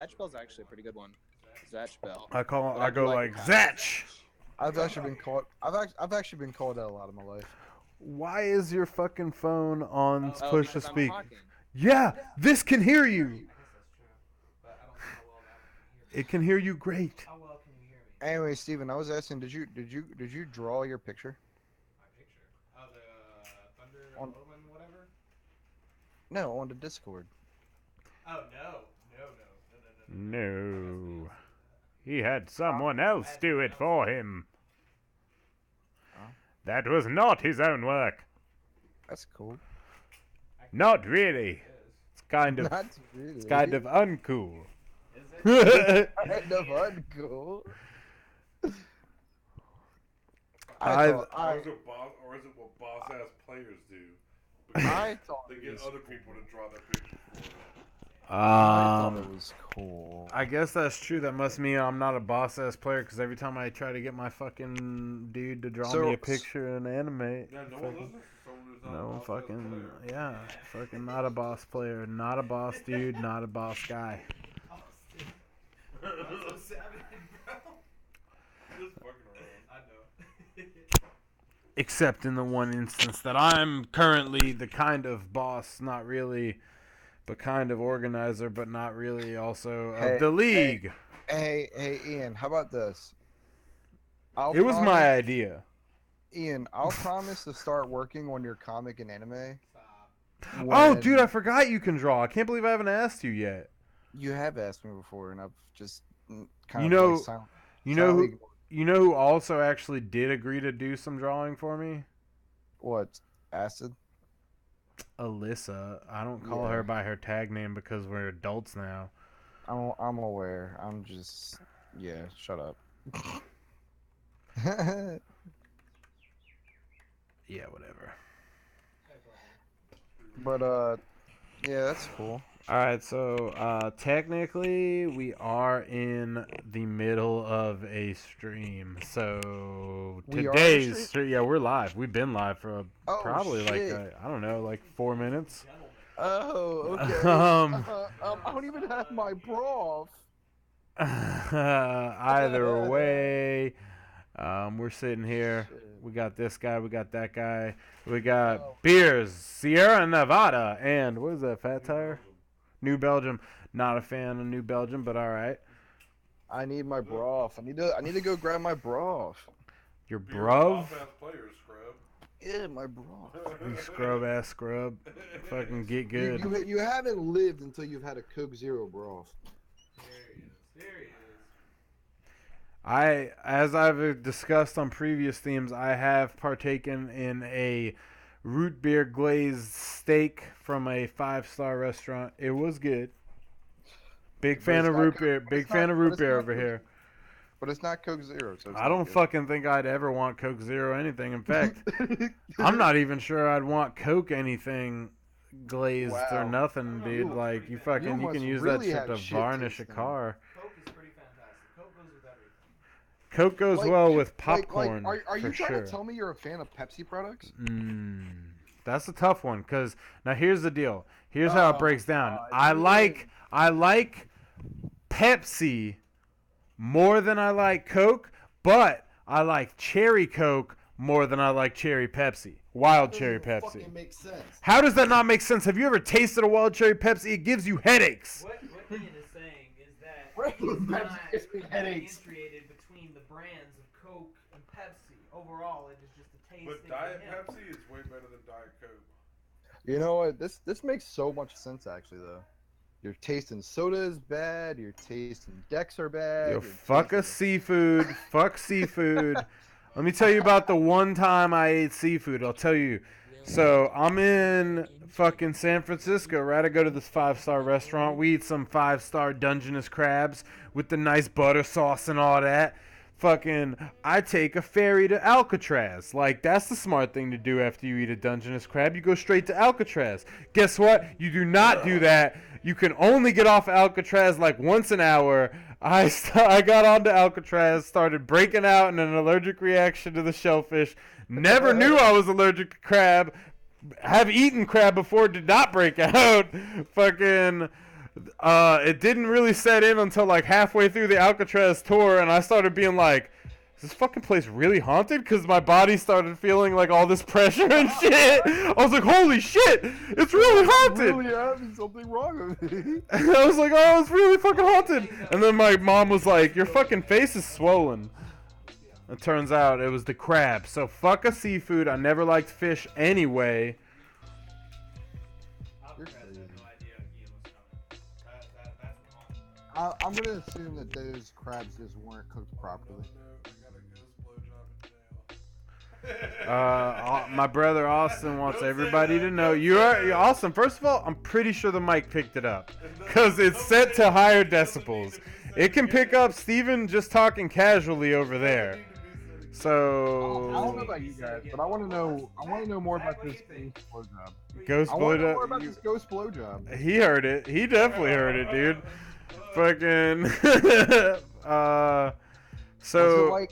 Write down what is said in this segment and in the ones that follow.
Zatch Bell's actually a pretty good one. Zatch Bell. I But go do like the Zatch. I've actually been called. I've actually been called out a lot of my life. Why is your fucking phone on Oh, push to because I'm speak? talking. Yeah, this can hear you. It can hear you great. How well can you hear me? Anyway, Steven, I was asking, did you draw your picture? My picture. Oh, the Thunder On- Bowman, whatever? No, on the Discord. Oh, no. No. He had someone else do it for him. Oh. That was not his own work. That's cool. Not really. It's kind of Not really. it's kind of uncool. Is it? kind of uncool. I- I Or is it what boss ass players do? thought They it get was other cool. people to draw their pictures for them. I thought it Um, was cool. I guess that's true. That must mean I'm not a boss ass player because every time I try to get my fucking dude to draw me a picture in anime, Yeah, no one listens to someone who's not a no boss ass fucking player. yeah, fucking not a boss player, not a boss dude, not a boss guy. That's so savage, bro. Just fucking around. I know. Except in the one instance that I'm currently the kind of boss, not really, but kind of organizer, but not really also of Hey, the league. Hey, Ian, how about this? It was my idea. Ian, I'll promise to start working on your comic and anime. Stop. Oh, when- dude, I forgot you can draw. I can't believe I haven't asked you yet. You have asked me before, and I've just kind You of know- like silent. You know silently who? ignored. You know who also actually did agree to do some drawing for me? What? Acid? Alyssa. I don't call Yeah. her by her tag name because we're adults now. I'm aware. I'm just yeah. Shut up. Yeah, whatever. But yeah, that's cool. All right, so technically we are in the middle of a stream. So We are today's stream- yeah, we're live. We've been live for Oh, probably shit. like I don't know, like 4 minutes. Oh, okay. I don't even have my bra off. Either way, we're sitting here. Shit. We got this guy. We got that guy. We got Oh. beers, Sierra Nevada, and what is that? Fat Tire, New Belgium. Not a fan of New Belgium, but all right. I need my bra off. I need to go grab my bra off. Your Be a bruv, boss ass player, scrub. Yeah, my bra. you scrub ass scrub. Fucking get good. You haven't lived until you've had a Coke Zero bra off. There he is. As I've discussed on previous themes, I have partaken in a root beer glazed steak from a 5-star restaurant. It was good. Big But fan it's of not root Coke- beer. but Big it's fan not- of but root it's beer not over Coke- here. But it's not Coke Zero, so it's I not don't good. fucking think I'd ever want Coke Zero anything. In fact, I'm not even sure I'd want Coke anything glazed or Wow. nothing, dude. You- Like you you fucking you must can use really that shit have to shit varnish a taste then. car. Coke is pretty fantastic. Coke goes with everything. Coke goes Like- well with Like, popcorn. are you for trying sure. to tell me you're a fan of Pepsi products? That's a tough one because now here's the deal. Here's how it Oh, breaks down. God, I dude. like Pepsi more than I like Coke, but I like cherry Coke more than I like cherry Pepsi. Wild cherry Pepsi. Fucking makes sense. How does that not make sense? Have you ever tasted a wild cherry Pepsi? It gives you headaches. What Ian is saying is that Right, he's Pepsi not gives me headaches. differentiated between the brands of Coke and Pepsi. Overall, it is just a taste But thing Diet for him. Pepsi is way better than Diet Coke. You know what? This makes so much sense actually though. Your taste in soda is bad. Your taste in Dex are bad. Yo, your fuck a taste seafood. Fuck seafood. Let me tell you about the one time I ate seafood. I'll tell you. So I'm in fucking San Francisco, right? I go to this 5-star restaurant. We eat some 5-star Dungeness crabs with the nice butter sauce and all that. Fucking, I take a ferry to Alcatraz. Like, that's the smart thing to do after you eat a Dungeness crab. You go straight to Alcatraz. Guess what? You do not do that. You can only get off Alcatraz like once an hour. I got onto Alcatraz, started breaking out in an allergic reaction to the shellfish. Never knew I was allergic to crab. Have eaten crab before, did not break out. Fucking It didn't really set in until like halfway through the Alcatraz tour, and I started being like, is this fucking place really haunted? Because my body started feeling like all this pressure and shit. I was like, holy shit, it's really haunted. Really having something wrong with me. And I was like, oh, it's really fucking haunted. And then my mom was like, your fucking face is swollen. It turns out it was the crab. So fuck a seafood. I never liked fish anyway. You're crazy. I'm gonna assume that those crabs just weren't cooked properly. My brother Austin wants everybody to know you're Austin. First of all, I'm pretty sure the mic picked it up because it's set to higher decibels. It can pick up Steven just talking casually over there. So I don't know about you guys, but I want to know more about this ghost blowjob. Ghost I want to know more blowjob. about this ghost blowjob. He heard it. He definitely heard it, dude. Fucking. So.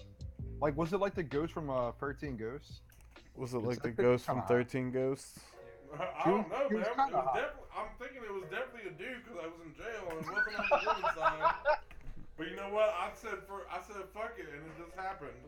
Was it like the ghost from 13 Ghosts? Was it like the ghost from 13 Ghosts? I don't know, He man. was It kinda was hot. I'm thinking it was definitely a dude because I was in jail and it wasn't on the women's side. But you know what? I said fuck it, and it just happened.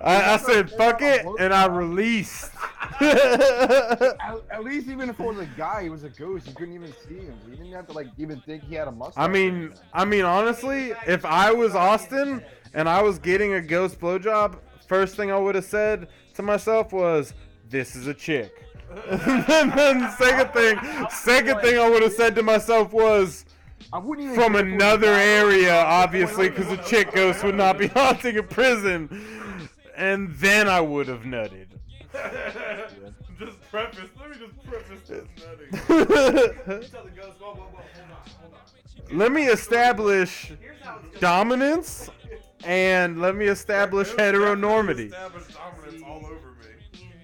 I said fuck it, and I released. At least even if it was a guy, he was a ghost. You couldn't even see him. You didn't have to even think he had a mustache. I mean, honestly, if I was Austin and I was getting a ghost blowjob, first thing I would have said to myself was, "This is a chick." And then second thing I would have said to myself was, I wouldn't even from care if it was a another guy. area, obviously, because a chick ghost would not be haunting a prison. And then I would have nutted. Let me just preface this nutting. Tell the ghost, whoa, hold on. Let me establish Here's how it's gonna dominance, and let me establish heteronormity. Establish dominance all over me.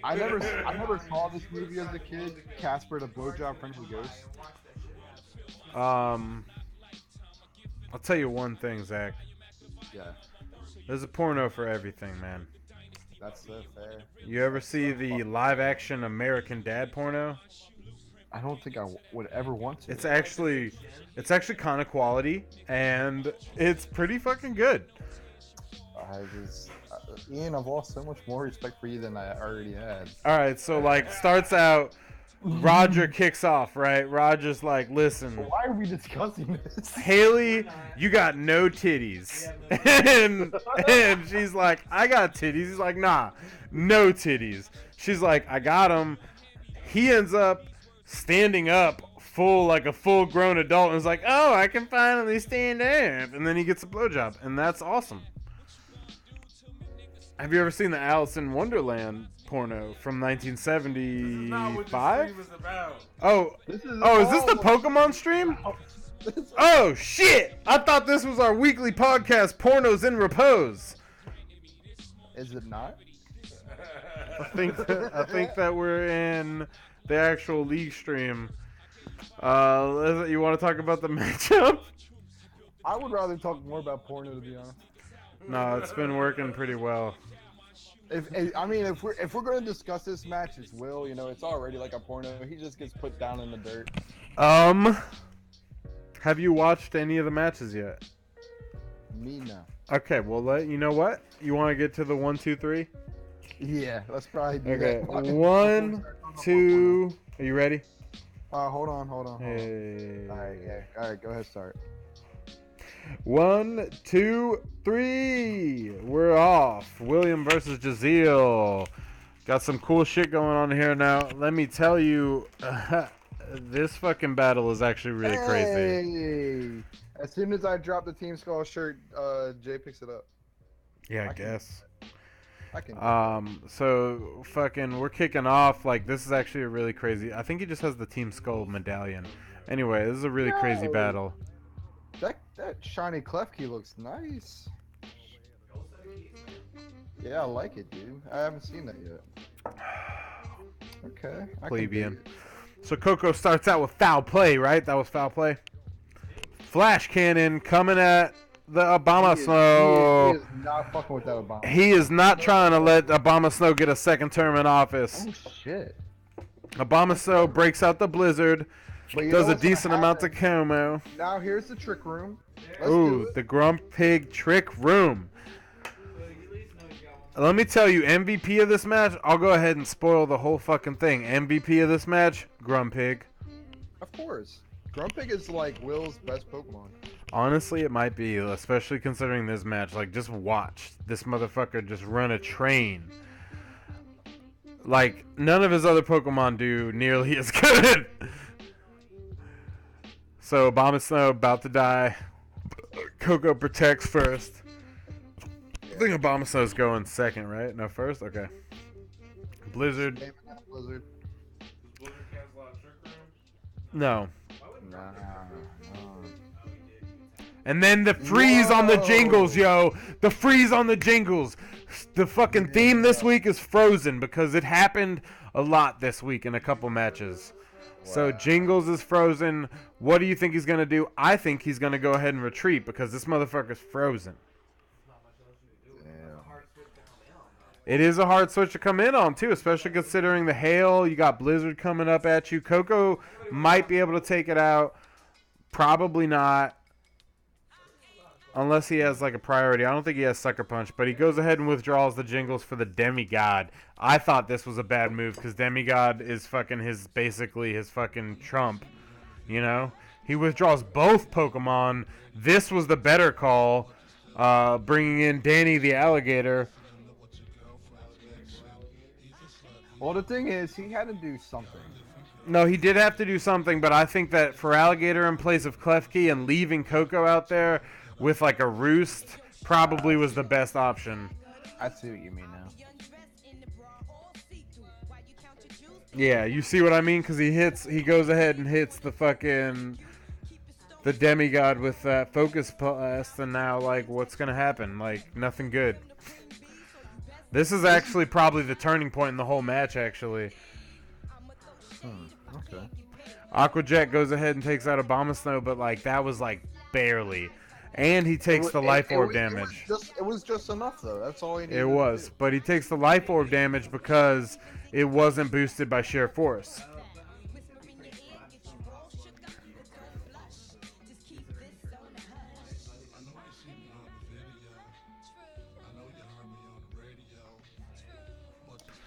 I never saw this movie as a kid. Casper the Blowjob Friendly Ghost. I'll tell you one thing, Zach. Yeah, There's a porno for everything, man. that's so fair. You ever see the live-action American Dad porno? I don't think I would ever want to. It's actually kind of quality, and it's pretty fucking good. Ian, I've lost so much more respect for you than I already had. All right, so like starts out, Roger kicks off, right? Roger's like, listen, Why are we discussing this? Haley, you got no titties. And she's like, I got titties. He's like, nah, no titties. She's like, I got them. He ends up standing up like a full-grown adult and is like, oh, I can finally stand up. And then he gets a blowjob, and that's awesome. Have you ever seen the Alice in Wonderland porno from This is not what this 1975? stream is about. Oh, is this the Pokemon stream? Oh shit! I thought this was our weekly podcast, Pornos in Repose. Is it not? I think that we're in the actual league stream. You want to talk about the matchup? I would rather talk more about porno, to be honest. No, it's been working pretty well. If we're going to discuss this match, it's Will. You know, it's already like a porno. He just gets put down in the dirt. Have you watched any of the matches yet? Me no. Okay, well, you know what? You want to get to the 1, 2, 3? Yeah, let's probably do Okay, that. 1, 2. Are you ready? Hold on. Hey. All right, go ahead, start. 1, 2, 3. We're off. William versus Jaziel. Got some cool shit going on here now. Let me tell you, this fucking battle is actually really crazy. Hey! As soon as I drop the Team Skull shirt, Jay picks it up. Yeah, I guess. I can. So fucking, we're kicking off. Like, this is actually a really crazy. I think he just has the Team Skull medallion. Anyway, this is a really crazy No. battle. That shiny clef key looks nice. Yeah, I like it, dude. I haven't seen that yet. Okay. I can Plebeian. dig it. So Coco starts out with foul play, right? That was foul play. Flash cannon coming at the Obama He Snow. is not fucking with that Obama. He is not trying to let Obama Snow get a second term in office. Oh shit. Obama Snow breaks out the blizzard. But you Does know a what's gonna decent amount of happen? Como. Now here's the trick room. Let's do Ooh, it. the Grumpig Trick Room. So you at least know you got one. Let me tell you, MVP of this match, I'll go ahead and spoil the whole fucking thing. MVP of this match, Grumpig. Of course. Grumpig is like Will's best Pokemon. Honestly, it might be, especially considering this match. Like, just watch this motherfucker just run a train. Like, none of his other Pokemon do nearly as good. So, Abomasnow about to die. Coco protects first. I think Abomasnow's going second, right? No, first? Okay. Blizzard. Damn it, not Blizzard. Blizzard cancel out Trick Room? No. Why wouldn't Nah. And then the freeze on the Whoa. jingles, yo. The freeze on the jingles. The fucking theme this week is Frozen because it happened a lot this week in a couple matches. So Jingles is frozen. What do you think he's going to do? I think he's going to go ahead and retreat because this motherfucker's frozen. Damn. It is a hard switch to come in on, too, especially considering the hail. You got Blizzard coming up at you. Coco might be able to take it out. Probably not. Unless he has, like, a priority. I don't think he has Sucker Punch, but he goes ahead and withdraws the Jingles for the Demigod. I thought this was a bad move because Demigod is fucking basically his fucking trump, you know? He withdraws both Pokemon. This was the better call, bringing in Danny the Alligator. Well, the thing is, he had to do something. No, he did have to do something, but I think that for Alligator in place of Klefki and leaving Coco out there with like a Roost probably was the best option. I see what you mean now. Yeah, you see what I mean? Because he goes ahead and hits the Demigod with that Focus Blast, and now, like, what's going to happen? Like, nothing good. This is actually probably the turning point in the whole match, actually. Okay. Aqua Jet goes ahead and takes out Abomasnow, but, like, that was, like, barely. And he takes the Life Orb damage. It was just enough, though. That's all he needed. It was, but he takes the Life Orb damage because it wasn't boosted by sheer force.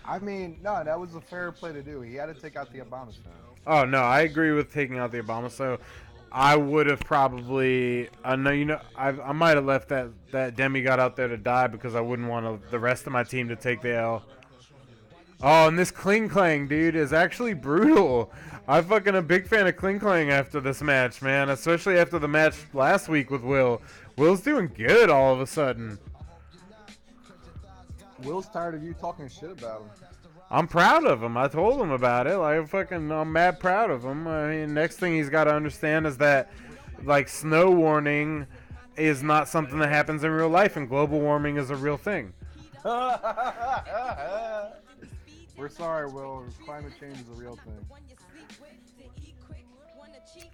I mean, no, that was a fair play to do. He had to take out the Abomasnow. Oh no, I agree with taking out the Abomasnow. I would have probably, I might have left that Demigod out there to die because I wouldn't want the rest of my team to take the L. Oh, and this Kling Klang, dude, is actually brutal. I'm fucking a big fan of Kling Klang after this match, man. Especially after the match last week with Will. Will's doing good all of a sudden. Will's tired of you talking shit about him. I'm proud of him. I told him about it. Like, I'm mad proud of him. I mean, next thing he's got to understand is that, like, snow warning is not something that happens in real life, and global warming is a real thing. We're sorry, Will. Climate change is a real thing.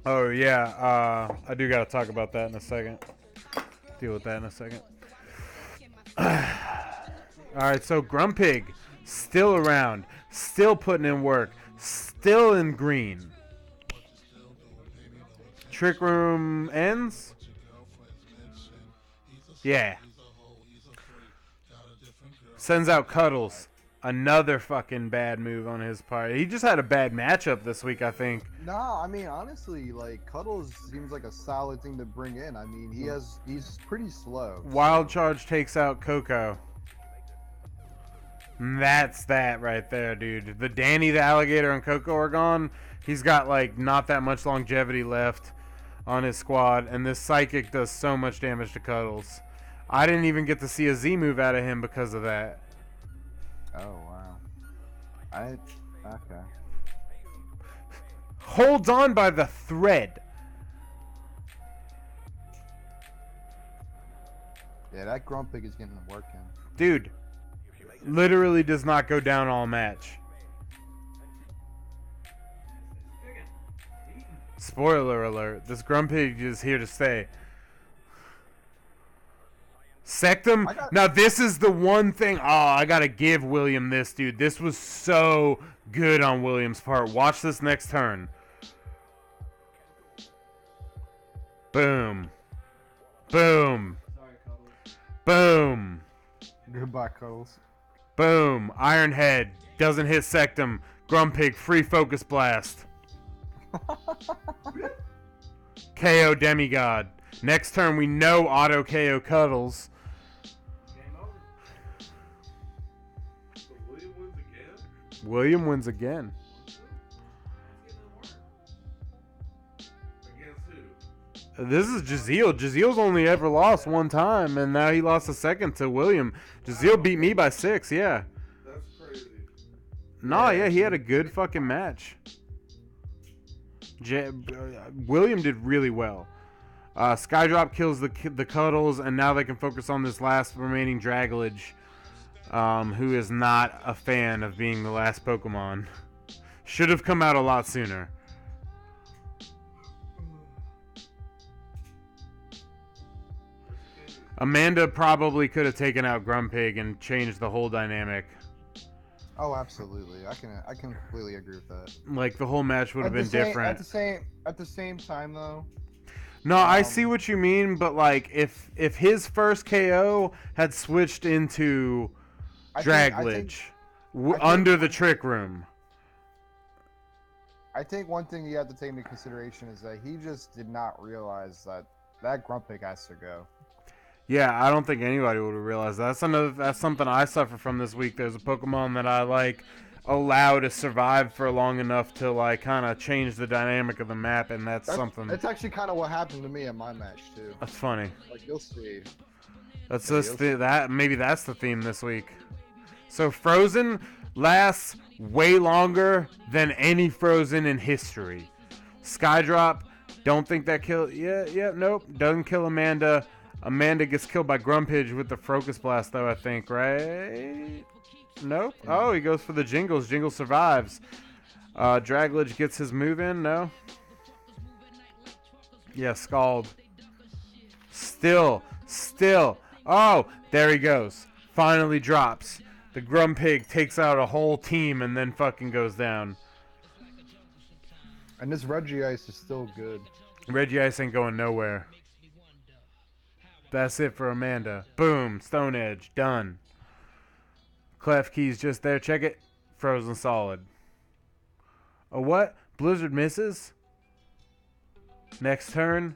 Oh, yeah. I do got to talk about that in a second. Deal with that in a second. Alright, so Grumpig, still around, still putting in work, still in green. Trick Room ends? Yeah. Sends out Cuddles. Another fucking bad move on his part. He just had a bad matchup this week, I think. Nah, I mean, honestly, like, Cuddles seems like a solid thing to bring in. I mean, he's pretty slow. Wild Charge takes out Coco. That's that right there, dude. The Danny the Alligator and Coco are gone. He's got, like, not that much longevity left on his squad, and this Psychic does so much damage to Cuddles. I didn't even get to see a Z move out of him because of that. Oh, wow. Okay. Holds on by the thread. Yeah, that Grumpig is getting the work in. Dude, literally does not go down all match. Spoiler alert, this Grumpig is here to stay. Sectum. Now this is the one thing. Oh, I gotta give William this, dude. This was so good on William's part. Watch this next turn. Boom. Boom. Sorry, Cuddles. Boom. Goodbye, Cuddles. Boom. Iron Head doesn't hit Sectum. Grumpig free focus blast. KO Demigod. Next turn we know auto KO Cuddles. Game over. So William wins again? William wins again. It's getting worse. Against who? This is Jazeel. Jazeel's only ever lost one time, and now he lost a second to William. Jazeel beat me by 6, yeah. That's crazy. Nah, yeah, he had a good fucking match. William did really well. Skydrop kills the Cuddles, and now they can focus on this last remaining Dragalage, who is not a fan of being the last Pokemon. Should have come out a lot sooner. Amanda probably could have taken out Grumpig and changed the whole dynamic. Oh, absolutely. I can completely agree with that. Like, the whole match would have been different. At the same time, though. No, I see what you mean, but like if his first KO had switched into Dragalage under the Trick Room. I think one thing you have to take into consideration is that he just did not realize that Grumpig has to go. Yeah, I don't think anybody would have realized that. That's something I suffer from this week. There's a Pokemon that I like allow to survive for long enough to like kind of change the dynamic of the map, and that's something. That's actually kind of what happened to me in my match too. That's funny. Like you'll see. That's maybe that's the theme this week. So Frozen lasts way longer than any Frozen in history. Skydrop, don't think that kill. Yeah, nope, doesn't kill Amanda. Amanda gets killed by Grumpig with the Focus Blast, though, I think, right? Nope. Oh, he goes for the Jingles. Jingle survives. Dragalage gets his move in. No. Yeah, Scald. Still. Oh, there he goes. Finally drops. The Grumpig takes out a whole team and then fucking goes down. And this Regice is still good. Regice ain't going nowhere. That's it for Amanda. Boom. Stone Edge. Done. Klefki's just there. Check it. Frozen solid. A what? Blizzard misses? Next turn.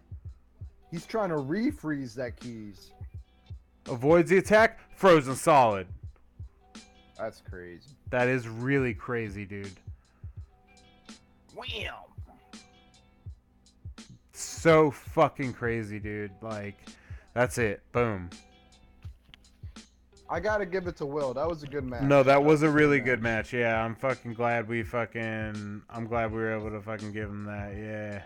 He's trying to refreeze that Keys. Avoids the attack. Frozen solid. That's crazy. That is really crazy, dude. Wham! So fucking crazy, dude. Like, that's it. Boom. I gotta give it to Will. That was a good match. No, that was a really good match. Yeah, I'm fucking glad I'm glad we were able to fucking give him that. Yeah.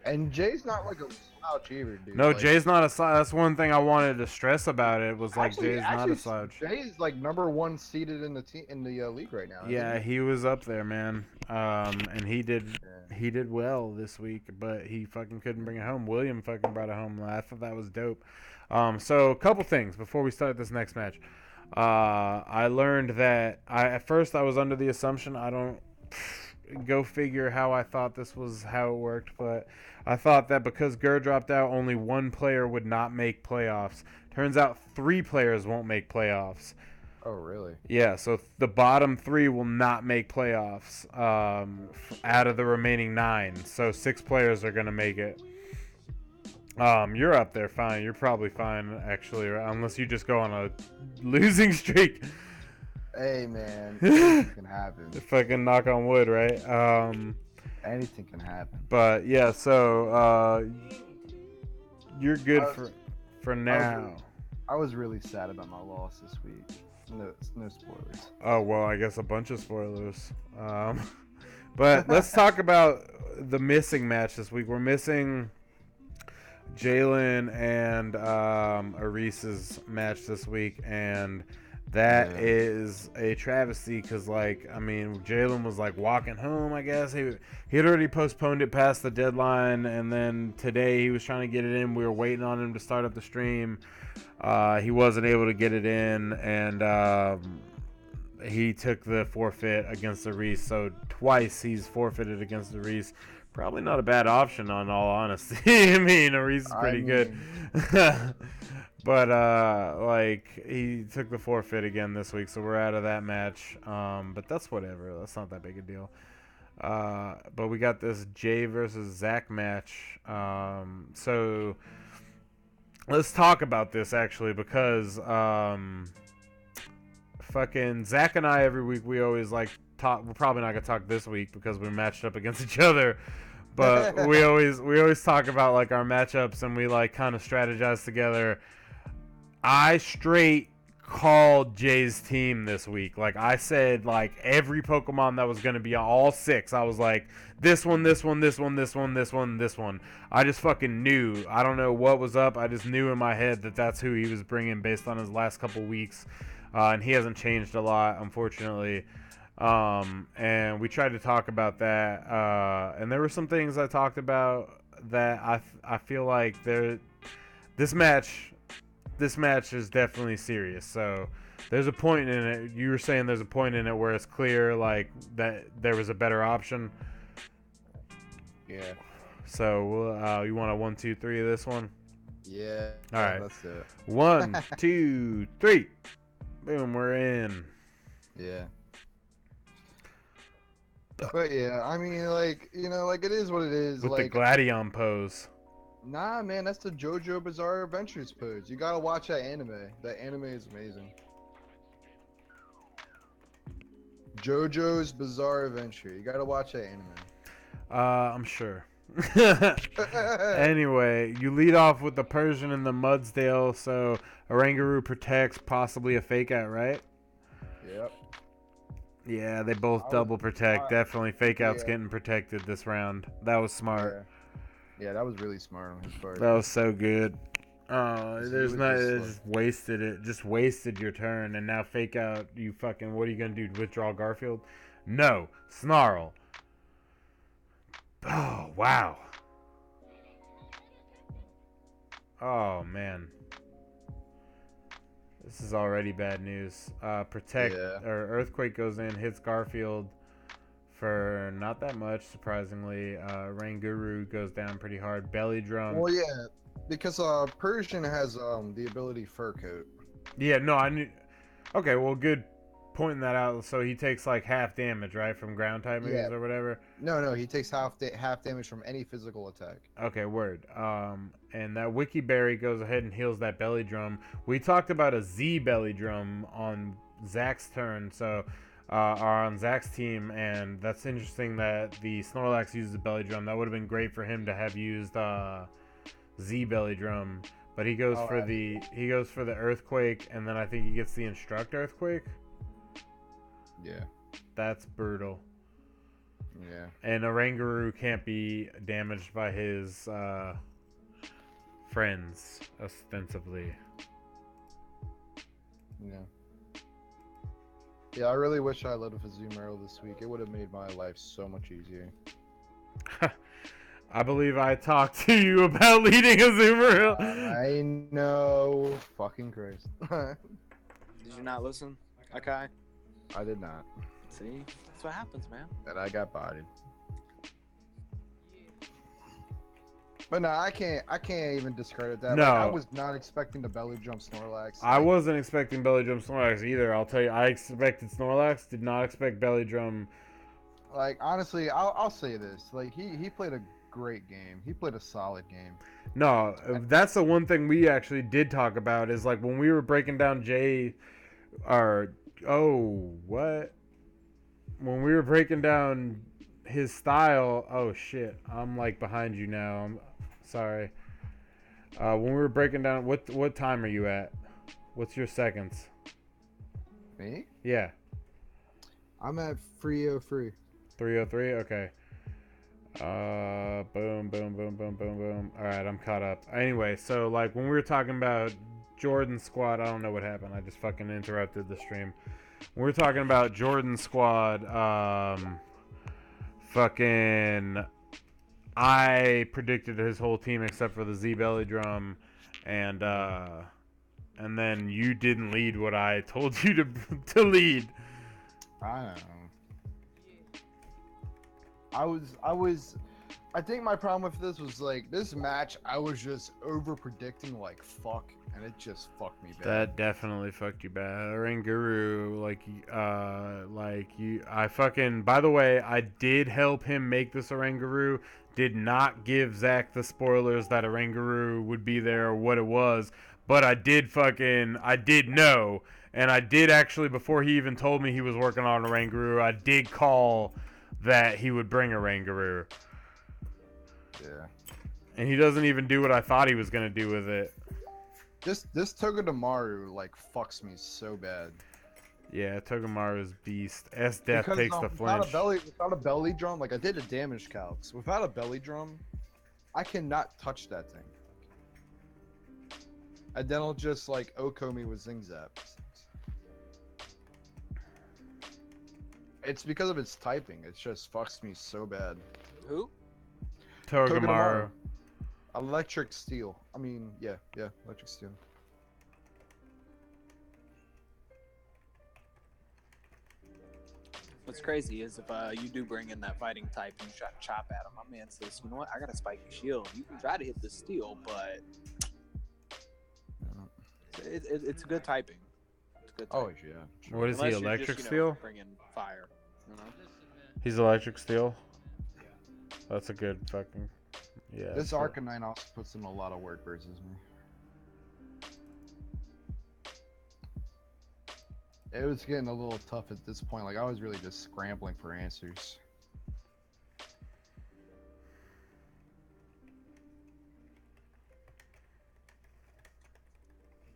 And Jay's not like a slouch either, dude. No, like, Jay's not a slouch. That's one thing I wanted to stress about it was like actually, Jay's not a slouch. Jay's like #1 seeded in the league right now. Yeah, he was up there, man. And he did well this week, but he fucking couldn't bring it home. William fucking brought it home. I thought that was dope. So a couple things before we start this next match. I learned that at first I was under the assumption go figure how I thought this was how it worked, but I thought that because Gur dropped out, only one player would not make playoffs. Turns out 3 players won't make playoffs. Oh, really? Yeah, so the bottom 3 will not make playoffs out of the remaining 9. So 6 players are going to make it. You're up there fine. You're probably fine, actually, unless you just go on a losing streak. Hey, man. Anything can happen. Fucking knock on wood, right? Anything can happen. But, yeah, so you're good for now. I was really sad about my loss this week. No spoilers. Oh, well, I guess a bunch of spoilers. But let's talk about the missing match this week. We're missing Jalen and Arise's match this week, and that is a travesty because, like, I mean, Jalen was like walking home, I guess. He had already postponed it past the deadline, and then today he was trying to get it in. We were waiting on him to start up the stream. He wasn't able to get it in, and he took the forfeit against Arise. So twice he's forfeited against Arise. Probably not a bad option, on all honesty. I mean, Reese is pretty good. But, like, he took the forfeit again this week, so we're out of that match. But that's whatever. That's not that big a deal. But we got this Jay versus Zach match. So let's talk about this, actually, because fucking Zach and I, every week, we always, like, talk. We're probably not going to talk this week because we matched up against each other. But we always talk about, like, our matchups, and we, like, kind of strategize together. I straight called Jay's team this week. Like, I said, like, every Pokemon that was going to be all 6. I was like, this one, this one, this one, this one, this one, this one. I just fucking knew. I don't know what was up. I just knew in my head that that's who he was bringing based on his last couple weeks. And he hasn't changed a lot, unfortunately. And we tried to talk about that. And there were some things I talked about that I feel like this match is definitely serious. So there's a point in it. You were saying there's a point in it where it's clear, like, that there was a better option. Yeah. So you want a 1, 2, 3 of this one? Yeah. All right. That's it. 1, 2, 3. Boom. We're in. Yeah. But yeah, I mean, like, you know, like, it is what it is. With like, the Gladion pose. nah, man, that's the JoJo Bizarre Adventures pose. You gotta watch that anime. That anime is amazing. JoJo's Bizarre Adventure. You gotta watch that anime. I'm sure. Anyway, you lead off with the Persian and the Mudsdale, so Oranguru protects, possibly a fake out, right? Yep. Yeah, they both double protect. Definitely fake out's yeah. getting protected this round. That was smart. Yeah, that was really smart on his part. That was so good. He There's was not just it like- just wasted it. Just wasted your turn, and now fake out. You fucking. What are you gonna do? Withdraw Garfield? No, Snarl. Oh wow. Oh man. This is already bad news. Protect Yeah. or Earthquake goes in, hits Garfield for not that much, surprisingly. Ranguru goes down pretty hard. Belly Drum. Well, yeah, because Persian has the ability Fur Coat. Yeah, no, I knew. Okay, well, good pointing that out. So he takes like half damage, right, from ground type moves Yeah. or whatever. No, he takes half damage from any physical attack. Okay, word. And that Wiki Berry goes ahead and heals that Belly Drum. We talked about a Z Belly Drum on Zach's turn, so or on Zach's team, and that's interesting that the Snorlax uses the Belly Drum. That would have been great for him to have used Z Belly Drum, but he goes for the Earthquake, and then I think he gets the Instruct Earthquake. Yeah. That's brutal. Yeah. And Oranguru can't be damaged by his friends, ostensibly. Yeah. Yeah, I really wish I led with Azumarill this week. It would have made my life so much easier. I believe I talked to you about leading Azumarill. I know. Fucking Christ. Did you not listen? Okay. I did not. See? That's what happens, man. And I got bodied. But no, I can't even discredit that. No. Like, I was not expecting the belly jump Snorlax. I wasn't expecting Belly Drum Snorlax either. I'll tell you, I expected Snorlax, did not expect Belly Drum. Like, honestly, I'll say this. Like, he played a great game. He played a solid game. No, that's the one thing we actually did talk about is like when we were breaking down when we were breaking down his style. Oh shit, I'm like behind you now. I'm sorry. When we were breaking down, what time are you at? What's your seconds? Me? Yeah, I'm at 303. 303. Okay. Boom, boom, boom, boom, boom, boom. All right, I'm caught up. Anyway, so like when we were talking about Jordan Squad, I don't know what happened. I just fucking interrupted the stream. When we were talking about Jordan Squad, fucking, I predicted his whole team except for the Z Belly Drum, and then you didn't lead what I told you to lead. I don't know. I was I think my problem with this was like this match. I was just over predicting like fuck, and it just fucked me bad. That definitely fucked you bad. Oranguru, I fucking. By the way, I did help him make this Oranguru. Did not give Zach the spoilers that Oranguru would be there or what it was, but I did know, and I did actually before he even told me he was working on Oranguru, I did call that he would bring Oranguru. Yeah. And he doesn't even do what I thought he was gonna do with it. This Togedemaru like fucks me so bad. Yeah, Togemaru's beast. S-Death Because, takes the without flinch. without a belly drum, like I did a damage calcs. Without a belly drum, I cannot touch that thing. And then it'll just like Oko me with Zing Zaps. It's because of its typing. It just fucks me so bad. Who? Togemaru. Electric Steel. I mean, yeah, Electric Steel. What's crazy is if you do bring in that fighting type and you try to chop at him, my man says, you know what, I got a spiky shield. You can try to hit the steel, but it's good typing. It's good Oh typing. yeah. What is he, Unless you're Electric just, Steel? Bring in fire. You know? He's Electric Steel? That's a good fucking... Yeah. This so- Arcanine also puts in a lot of work versus me. It was getting a little tough at this point. Like I was really just scrambling for answers.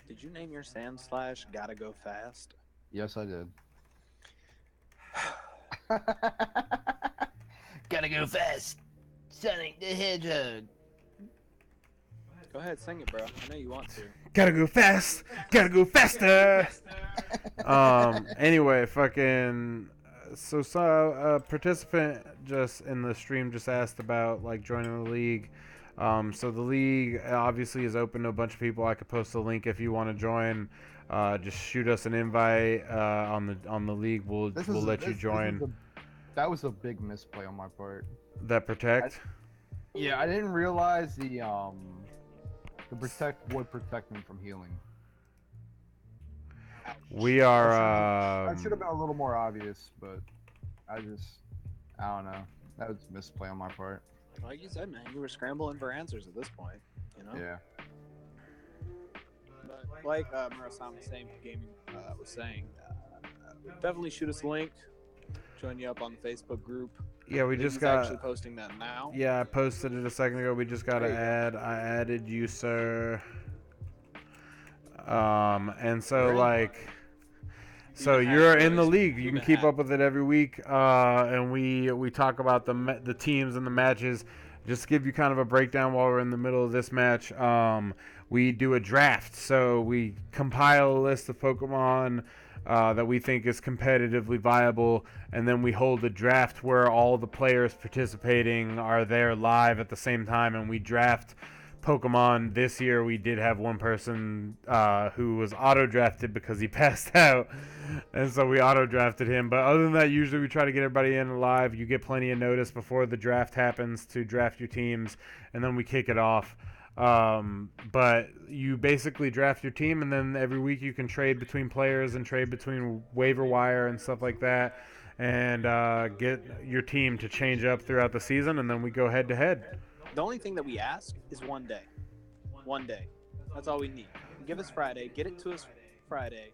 Did you name your Sand Slash Gotta Go Fast? Yes, I did. Gotta go fast. Sonic the Hedgehog. Go ahead, sing it, bro. I know you want to. Gotta go fast! Gotta go faster! Anyway, fucking... So, a participant just in the stream just asked about, like, joining the league. So the league obviously is open to a bunch of people. I could post a link if you want to join. Just shoot us an invite on the league. We'll let you join. That was a big misplay on my part. That protect. Yeah, I didn't realize the protect would protect me from healing. We are. That should have been a little more obvious, but I don't know. That was a misplay on my part. Like you said, man, you were scrambling for answers at this point. You know. Yeah. But like Murasami Same Gaming was saying, definitely shoot us a link. Join you up on the Facebook group. Yeah, we He's just got. actually posting that now. Yeah, I posted it a second ago. We just got to There you go. add. I added you, sir. And so Great. like. So Even you're hat, in the boys. league. You can Even keep hat. up with it every week, and we talk about the teams and the matches. Just to give you kind of a breakdown while we're in the middle of this match. We do a draft, so we compile a list of Pokemon that we think is competitively viable, and then we hold a draft where all the players participating are there live at the same time, and we draft Pokemon. This year we did have one person who was auto-drafted because he passed out, and so we auto-drafted him. But other than that, usually we try to get everybody in live. You get plenty of notice before the draft happens to draft your teams, and then we kick it off. But you basically draft your team, and then every week you can trade between players and trade between waiver wire and stuff like that, and get your team to change up throughout the season, and then we go head to head. The only thing that we ask is one day. One day. That's all we need. Give us Friday. Get it to us Friday.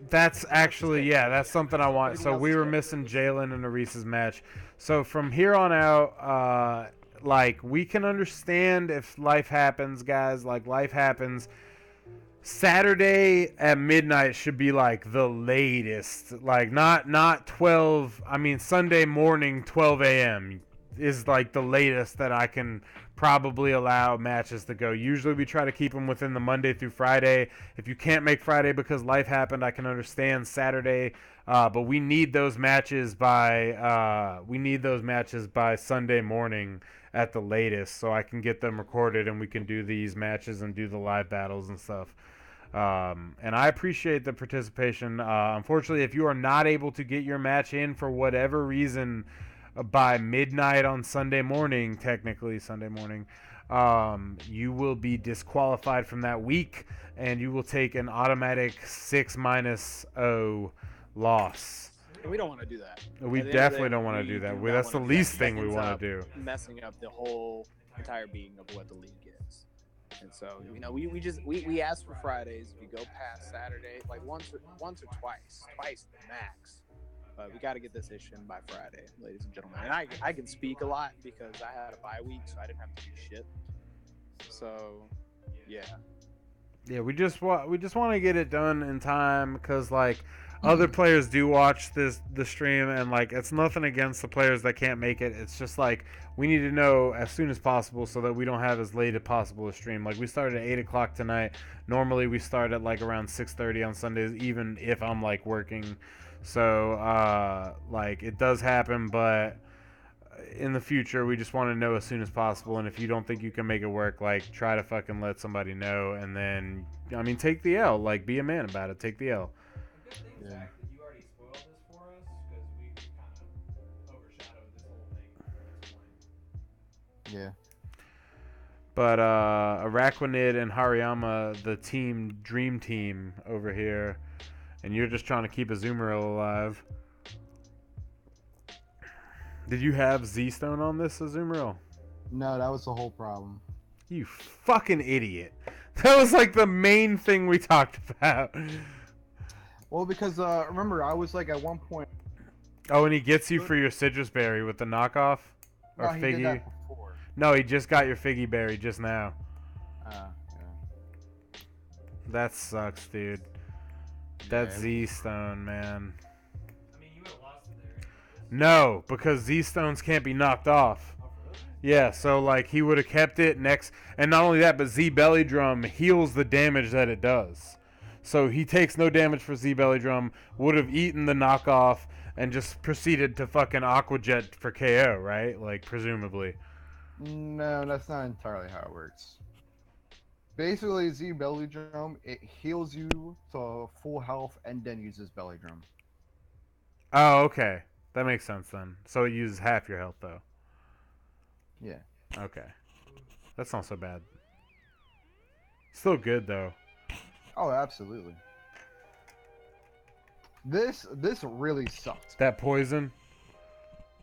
That's actually, yeah, that's something I want. So we were missing Jalen and Arisa's match. So from here on out, like, we can understand if life happens, guys. Like, life happens. Saturday at midnight should be, like, the latest. Like, not 12. I mean, Sunday morning, 12 a.m. is, like, the latest that I can probably allow matches to go. Usually we try to keep them within the Monday through Friday. If you can't make Friday because life happened, I can understand Saturday. But we need those matches by Sunday morning at the latest, so I can get them recorded and we can do these matches and do the live battles and stuff. And I appreciate the participation. Unfortunately, if you are not able to get your match in for whatever reason, by midnight on Sunday morning, technically Sunday morning, you will be disqualified from that week, and you will take an automatic 6-0 loss. And we don't want to do that. We At the end of the definitely day, don't want to we do that. do not That's the wanna do that. least That thing we ends want up to do. Messing up the whole entire being of what the league is. And so, we ask for Fridays. If you go past Saturday, like once or twice max. But we got to get this issue in by Friday, ladies and gentlemen. And I can speak a lot because I had a bye week, so I didn't have to do shit. So, yeah. Yeah, we just want to get it done in time because like other players do watch the stream, and like it's nothing against the players that can't make it. It's just like we need to know as soon as possible so that we don't have as late as possible a stream. Like we started at 8 o'clock tonight. Normally we start at like around 6:30 on Sundays, even if I'm like working. So like it does happen, but in the future we just want to know as soon as possible. And if you don't think you can make it work, like try to fucking let somebody know, and then I mean take the L. Like be a man about it. Take the L. The good thing, Yeah. Zach, that you already spoiled this for us because we kind of overshadowed this whole thing at this point. Yeah. But Araquanid and Hariyama, the dream team over here, and you're just trying to keep Azumarill alive. Did you have Z-Stone on this Azumarill? No, that was the whole problem. You fucking idiot. That was like the main thing we talked about. Well, because remember, I was like at one point. Oh, and he gets you for your citrus berry with the knockoff? Or No, he did figgy? that before. No, he just got your figgy berry just now. Yeah. That sucks, dude. That Yeah. Z-Stone, man. I mean, you would have lost it there. No, because Z-Stones can't be knocked off. Oh, for real? Yeah, so like he would have kept it next, and not only that, but Z Belly Drum heals the damage that it does. So he takes no damage for Z Belly Drum, would have eaten the knockoff, and just proceeded to fucking Aqua Jet for KO, right? Like presumably. No, that's not entirely how it works. Basically, Z Belly Drum, it heals you to full health and then uses Belly Drum. Oh, okay, that makes sense then. So it uses half your health though. Yeah. Okay, that's not so bad. Still good though. Oh, absolutely. This really sucked. That poison.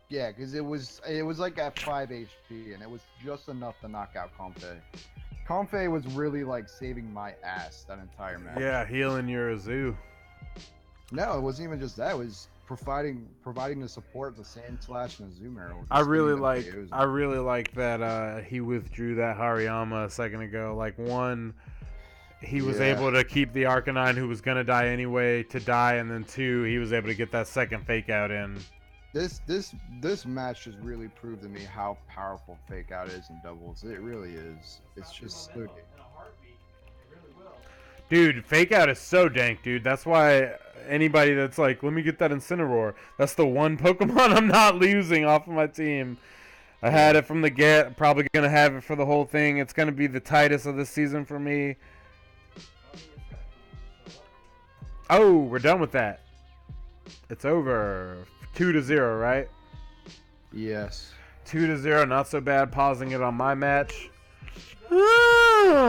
Yeah, because it was like at 5 HP and it was just enough to knock out Comfey. Comfey was really like saving my ass that entire match. Yeah, healing your Azu. No, it wasn't even just that. It was providing the support the Sand Slash and Azumarill. I really like that he withdrew that Hariyama a second ago. Like one, he was Yeah. able to keep the Arcanine who was gonna die anyway to die, and then two, he was able to get that second fake out in. This match just really proved to me how powerful Fake Out is in doubles. It really is. It's just so In a heartbeat, it really will. Dude, fake out is so dank, dude. That's why anybody that's like, let me get that Incineroar, that's the one Pokemon I'm not losing off of my team. I had it from the get, probably gonna have it for the whole thing. It's gonna be the tightest of the season for me. Oh, we're done with that. It's over. 2-0, right? Yes. 2-0, not so bad. Pausing it on my match. Oh,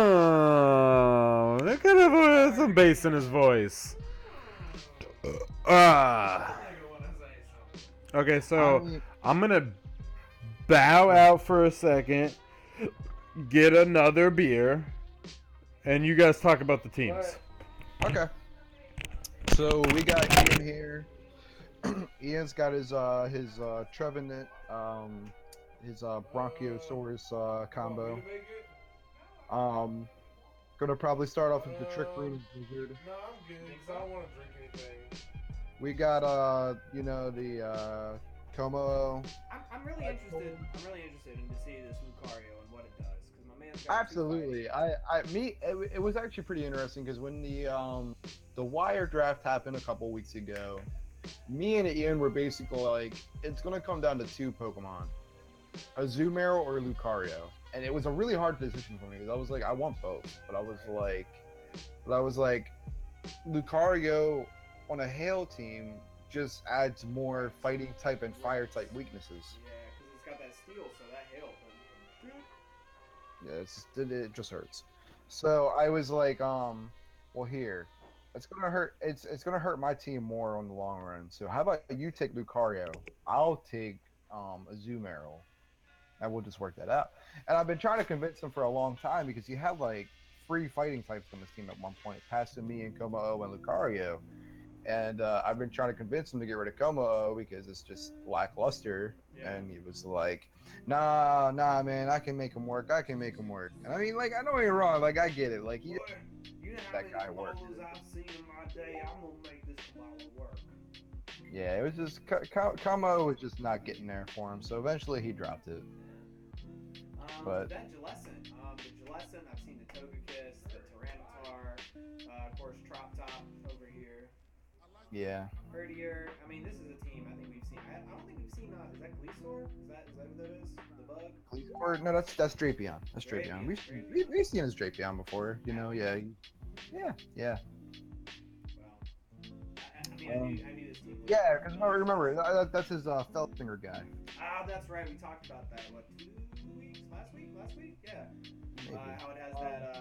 that could have some bass in his voice. Okay, so I'm gonna bow out for a second, get another beer, and you guys talk about the teams. Okay. So we got Ian here. Ian's got his Trevenant, his Bronchiosaurus combo. Gonna probably start off with the Trick Room Blizzard. No, I'm good because I don't want to drink anything. We got the Como. I'm really interested. I'm really interested in to see this Lucario and what it does because my man's got Absolutely. It was actually pretty interesting because when the Wire draft happened a couple weeks ago, me and Ian were basically like, it's gonna come down to two Pokemon, Azumarill or Lucario, and it was a really hard decision for me because I was like, I want both, but I was like, Lucario on a Hail team just adds more fighting type and fire type weaknesses. Yeah, because it's got that steel, so that hail. Yeah, it just hurts. So I was like, well here, it's gonna hurt. It's gonna hurt my team more on the long run. So how about you take Lucario? I'll take Azumarill, and we'll just work that out. And I've been trying to convince him for a long time because you had like 3 fighting types on this team at one point, passing me and Como and Lucario. And I've been trying to convince him to get rid of Como because it's just lackluster. Yeah. And he was like, nah, man, I can make him work. And I mean, like, I know you're wrong. Like, I get it. Like, Boy, you know how that many guy worked. Comolos I've seen in my day. I'm gonna make this Komalo work. yeah, it was just Como was just not getting there for him. So eventually he dropped it. But- that Jellicent, the Jellicent, I've seen the Togekiss, the Tyranitar, of course Trop Top over here. Yeah. Herdier. I mean, this is a team I think we've seen. I don't think we've seen. Is that Gleesor? Is that what that is? The bug? Or no, that's Drapion. That's Drapion. Drapion. We've seen his Drapion before. You know, yeah. Well, I knew this team. Yeah, because remember that's his Felsinger guy. Ah, that's right. We talked about that. What, 2 weeks? Last week? Yeah. Maybe. How it has that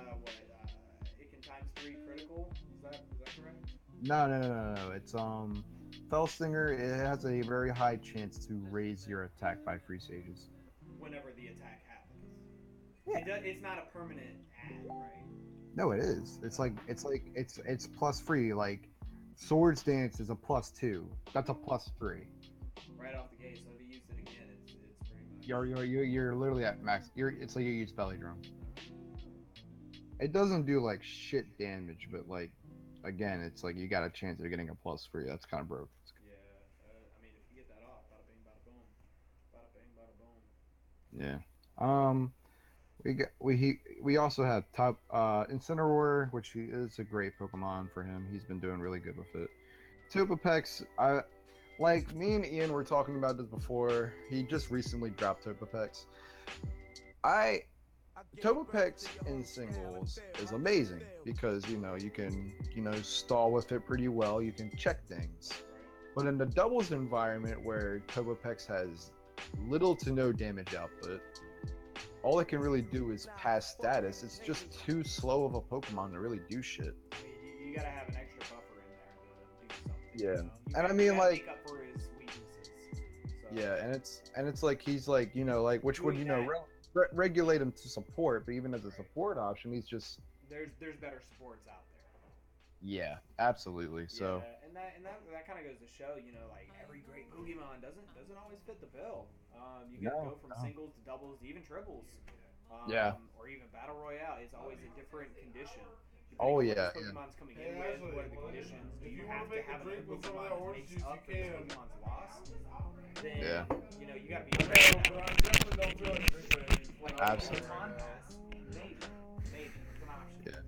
Icken times 3 critical. Is that correct? No. It's Felsinger. It has a very high chance to raise your attack by 3 stages. Whenever the attack happens. Yeah. It's not a permanent add, right? No, it is. It's plus 3. Like Swords Dance is a +2. That's a +3. Right off the gate. So if you use it again, it's pretty much. You're literally at max. It's like you use Belly Drum. It doesn't do like shit damage, but like again, it's like you got a chance of getting a +3. That's kind of broke. Yeah. I mean, if you get that off, bada bing, bada boom. Bada bing, bada boom. Yeah. We also have top Incineroar, which is a great Pokemon for him. He's been doing really good with it. Togepex, like me and Ian were talking about this before. He just recently dropped Togepex. Togepex in singles is amazing because you can stall with it pretty well. You can check things, but in the doubles environment where Togepex has little to no damage output, all it can really do is pass status. It's just too slow of a Pokemon to really do shit. I mean, you gotta have an extra buffer in there to do something. Yeah. You And I gotta- mean, you gotta like- make up for his weaknesses. So, Yeah, and it's like he's like which would regulate him to support, but even as a support option, he's just There's better sports out there. yeah, absolutely. So Yeah, and that kind of goes to show, like every great Pokemon doesn't always fit the bill. You gotta No, go from no. singles to doubles to even triples. Yeah. Or even battle royale. It's always a different condition. Oh, Depending on yeah, what this Pokemon's coming in Yeah, with, what are the conditions? Do if you you have wanna to make a have drink another with some of Pokemon that that orange makes juice, up you for this can. Pokemon's loss? Then Yeah. you gotta be No, aware of but that. I definitely don't feel like drinking any. Like Absolutely. Pokemon Pass, maybe it's an option. Yeah.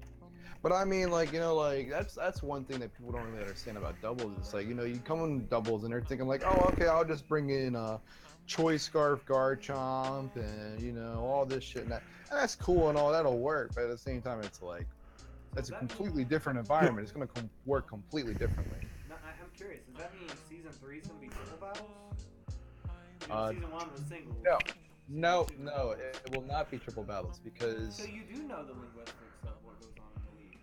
But I mean, like that's one thing that people don't really understand about doubles. It's like you come in doubles and they're thinking like, oh, okay, I'll just bring in Choice Scarf Garchomp and all this shit and that's cool and all that'll work. But at the same time, it's like that's a completely different environment. It's gonna work completely differently. No, I'm curious. Does that mean season 3 is gonna be triple battles? Season 1 was singles. No, it will not be triple battles because So you do know the linguistics of what goes on in the league.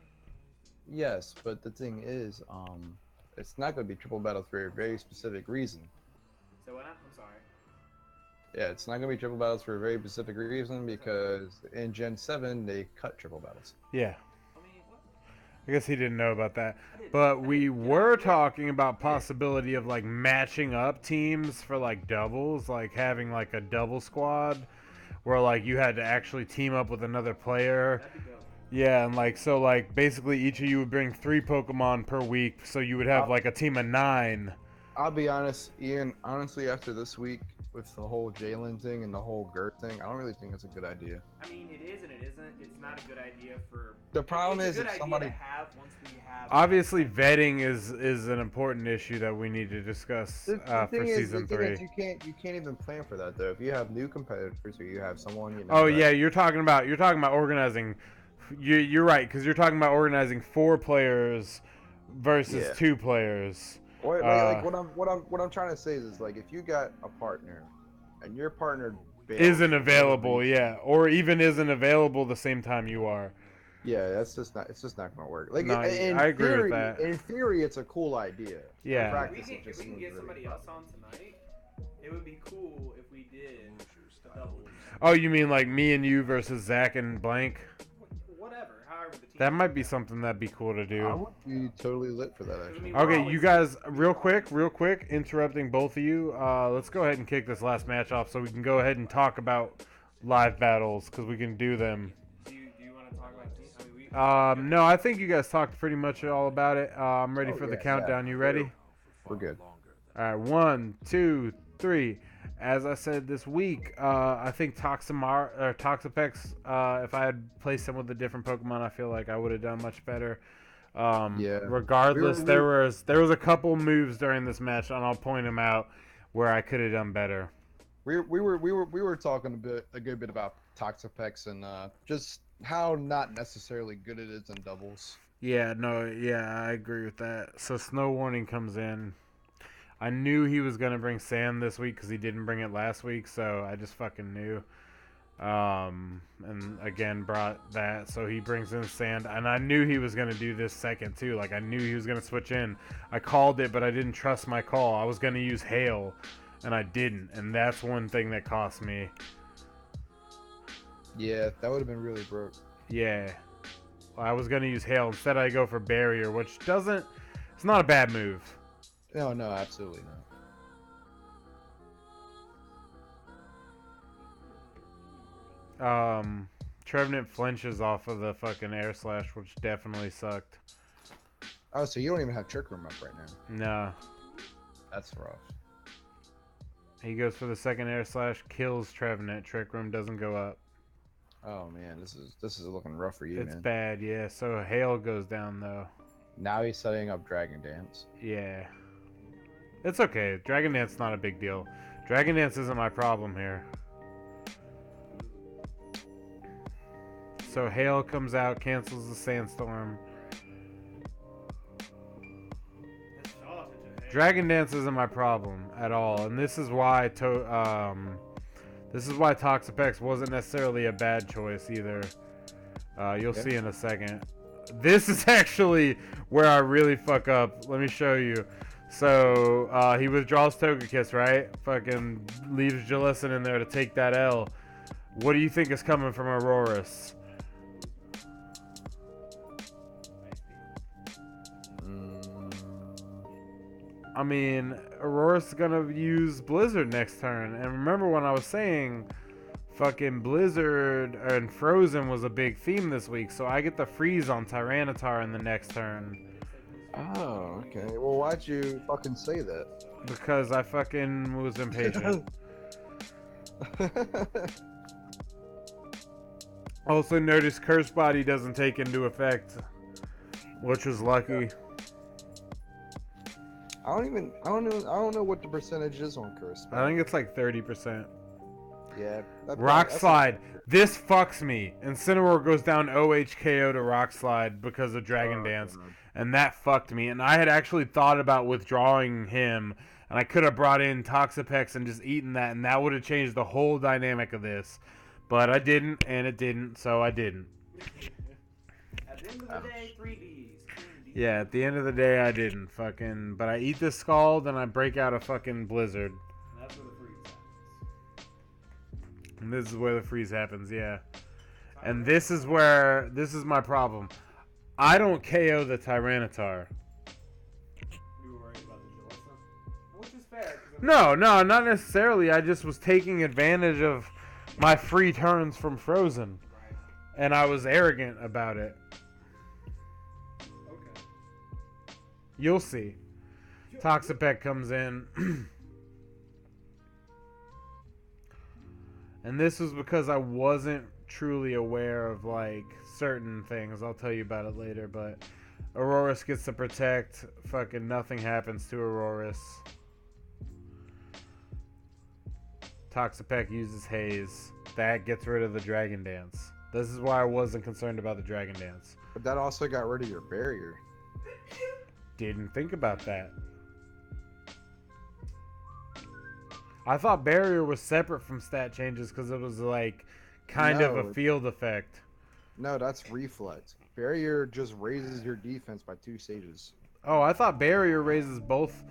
yes, but the thing is, it's not going to be triple battles for a very specific reason. So what? I'm sorry. Yeah, it's not going to be triple battles for a very specific reason because in Gen 7 they cut triple battles. Yeah. I mean, what? I guess he didn't know about that. I didn't- But I we didn't- were talking about possibility of like matching up teams for like doubles, like having like a double squad where like you had to actually team up with another player. That'd be dope. Yeah, and like so like basically each of you would bring 3 Pokemon per week, so you would have like a team of 9. I'll be honest, Ian, honestly, after this week with the whole Jalen thing and the whole Gert thing, I don't really think it's a good idea. I mean, it is and it isn't. It's not a good idea for. The problem it's is a good if idea somebody- to have once we have. Obviously vetting is an important issue that we need to discuss The for thing is, season 3. you can't even plan for that though. If you have new competitors or you have someone Oh that- yeah, you're talking about organizing. You're right, because you're talking about organizing 4 players versus Yeah. 2 players. What I'm trying to say is like if you got a partner, and your partner bails Isn't for whatever available, reason, yeah, or even isn't available the same time you are. yeah, that's just not. It's just not gonna work. Like No, in I agree with theory, that. in theory, it's a cool idea. In Yeah. If practice, we it can, just if we can seems get really somebody else on tonight, it would be cool if we did a doubles. Oh, you mean like me and you versus Zach and blank? Whatever, however the team. That might be something that'd be cool to I do. would be totally lit for that actually. Okay, you guys, real quick, interrupting both of you. Let's go ahead and kick this last match off so we can go ahead and talk about live battles because we can do them. Do you want to talk about team? I mean, we. No, I think you guys talked pretty much all about it. I'm ready Oh, for the yeah, countdown. yeah. You ready? We're good. All right, 1, 2, 3. As I said this week, I think Toxapex, if I had placed him with a different Pokemon, I feel like I would have done much better. Yeah. Regardless, We there were- was a couple moves during this match, and I'll point them out where I could have done better. We were talking a good bit about Toxapex and just how not necessarily good it is in doubles. Yeah, no, yeah, I agree with that. So Snow Warning comes in. I knew he was gonna bring Sand this week because he didn't bring it last week, so I just fucking knew. And again brought that, so he brings in Sand, and I knew he was gonna do this second too. Like I knew he was gonna switch in. I called it, but I didn't trust my call. I was gonna use Hail, and I didn't, and that's one thing that cost me. Yeah, that would have been really broke. Yeah, I was gonna use Hail instead. I go for Barrier, which doesn't. It's not a bad move. No, absolutely not. Trevenant flinches off of the fucking Air Slash, which definitely sucked. Oh, so you don't even have Trick Room up right now. No. That's rough. He goes for the second Air Slash, kills Trevenant. Trick Room doesn't go up. Oh man, this is looking rough for you, It's man. bad, yeah. So Hail goes down, though. Now he's setting up Dragon Dance. Yeah. It's okay. Dragon Dance is not a big deal. Dragon Dance isn't my problem here. So Hail comes out, cancels the Sandstorm. Dragon Dance isn't my problem at all, and this is why Toxapex wasn't necessarily a bad choice either. You'll see in a second. This is actually where I really fuck up. Let me show you. So he withdraws Togekiss, right? Fucking leaves Jellicent in there to take that L. What do you think is coming from Aurorus? I mean, Aurora's gonna use Blizzard next turn. And remember when I was saying fucking Blizzard and Frozen was a big theme this week, so I get the freeze on Tyranitar in the next turn. Oh, okay. Well, why'd you fucking say that? Because I fucking was impatient. Also noticed Curse Body doesn't take into effect, which was lucky. I don't know what the percentage is on Curse. I think it's like 30%. Yeah. Rock Slide. This fucks me. Incineroar goes down OHKO to Rock Slide because of Dragon Dance. And that fucked me. And I had actually thought about withdrawing him. And I could have brought in Toxapex and just eaten that. And that would have changed the whole dynamic of this. But I didn't. And it didn't. So I didn't. At the end of the day, 3Ds. Yeah, at the end of the day, I didn't. Fucking. But I eat this Scald and I break out a fucking Blizzard. That's where the freeze happens. And this is where the freeze happens, yeah. And this is my problem. I don't KO the Tyranitar. You were worried about the Jellicent? Which is fair. No, not necessarily. I just was taking advantage of my free turns from Frozen. Right. And I was arrogant about it. Okay. You'll see. Toxapex comes in. And this was because I wasn't truly aware of, like, certain things. I'll tell you about it later, but Aurorus gets to protect. Fucking nothing happens to Aurorus. Toxapex uses Haze. That gets rid of the Dragon Dance. This is why I wasn't concerned about the Dragon Dance. But that also got rid of your barrier. Didn't think about that. I thought barrier was separate from stat changes because it was like kind of No. a field effect. No, that's reflex. Barrier just raises your defense by 2 stages. Oh, I thought barrier raises both